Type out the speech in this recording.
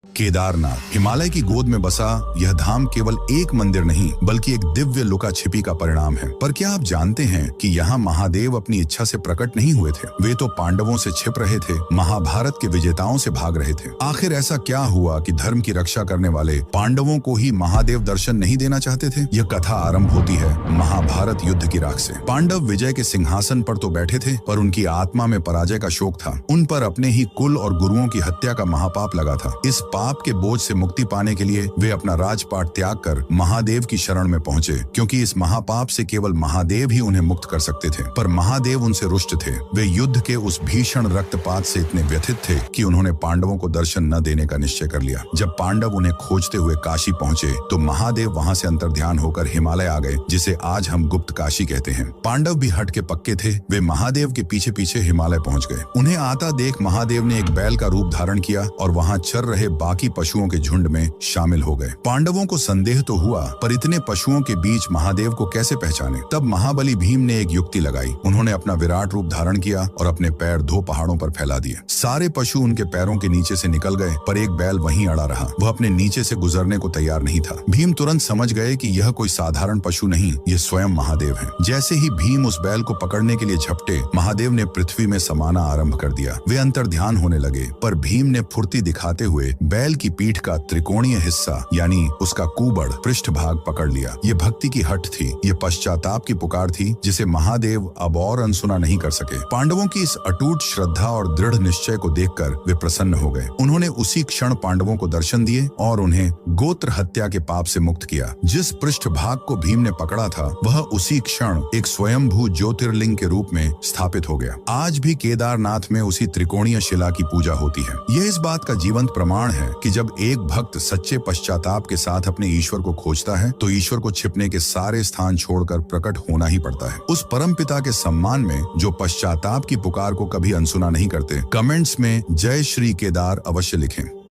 केदारनाथ हिमालय की गोद में बसा यह धाम केवल एक मंदिर नहीं बल्कि एक दिव्य लुका छिपी का परिणाम है। पर क्या आप जानते हैं कि यहाँ महादेव अपनी इच्छा से प्रकट नहीं हुए थे? वे तो पांडवों से छिप रहे थे, महाभारत के विजेताओं से भाग रहे थे। आखिर ऐसा क्या हुआ कि धर्म की रक्षा करने वाले पांडवों को ही महादेव दर्शन नहीं देना चाहते थे? यह कथा आरंभ होती है महाभारत युद्ध की राख से। पांडव विजय के सिंहासन पर तो बैठे थे, पर उनकी आत्मा में पराजय का शोक था। उन पर अपने ही कुल और गुरुओं की हत्या का महापाप लगा था। इस पाप के बोझ से मुक्ति पाने के लिए वे अपना राजपाट त्याग कर महादेव की शरण में पहुंचे, क्योंकि इस महापाप से केवल महादेव ही उन्हें मुक्त कर सकते थे। पर महादेव उनसे रुष्ट थे। वे युद्ध के उस भीषण रक्तपात से इतने व्यथित थे कि उन्होंने पांडवों को दर्शन न देने का निश्चय कर लिया। जब पांडव उन्हें खोजते हुए काशी पहुंचे तो महादेव वहां से अंतर्ध्यान होकर हिमालय आ गए, जिसे आज हम गुप्त काशी कहते हैं। पांडव भी हट के पक्के थे। वे महादेव के पीछे पीछे हिमालय पहुंच गए। उन्हें आता देख महादेव ने एक बैल का रूप धारण किया और वहां चर रहे बाकी पशुओं के झुंड में शामिल हो गए। पांडवों को संदेह तो हुआ, पर इतने पशुओं के बीच महादेव को कैसे पहचाने? तब महाबली भीम ने एक युक्ति लगाई। उन्होंने अपना विराट रूप धारण किया और अपने पैर 2 पहाड़ों पर फैला दिए। सारे पशु उनके पैरों के नीचे से निकल गए, पर एक बैल वहीं अड़ा रहा। वह अपने नीचे से गुजरने को तैयार नहीं था। भीम तुरंत समझ गए कि यह कोई साधारण पशु नहीं, ये स्वयं महादेव हैं। जैसे ही भीम उस बैल को पकड़ने के लिए झपटे, महादेव ने पृथ्वी में समाना आरंभ कर दिया। वे अंतर्ध्यान होने लगे, पर भीम ने फुर्ती दिखाते हुए बैल की पीठ का त्रिकोणीय हिस्सा यानी उसका कुबड़ पृष्ठभाग पकड़ लिया। ये भक्ति की हट थी, ये पश्चाताप की पुकार थी, जिसे महादेव अब और अनसुना नहीं कर सके। पांडवों की इस अटूट श्रद्धा और दृढ़ निश्चय को देखकर वे प्रसन्न हो गए। उन्होंने उसी क्षण पांडवों को दर्शन दिए और उन्हें गोत्र हत्या के पाप से मुक्त किया। जिस पृष्ठभाग को भीम ने पकड़ा था, वह उसी क्षण एक स्वयंभू ज्योतिर्लिंग के रूप में स्थापित हो गया। आज भी केदारनाथ में उसी त्रिकोणीय शिला की पूजा होती है। यह इस बात का जीवंत प्रमाण है कि जब एक भक्त सच्चे पश्चाताप के साथ अपने ईश्वर को खोजता है तो ईश्वर को छिपने के सारे स्थान छोड़कर प्रकट होना ही पड़ता है। उस परम पिता के सम्मान में जो पश्चाताप की पुकार को कभी अनसुना नहीं करते, कमेंट्स में जय श्री केदार अवश्य लिखें।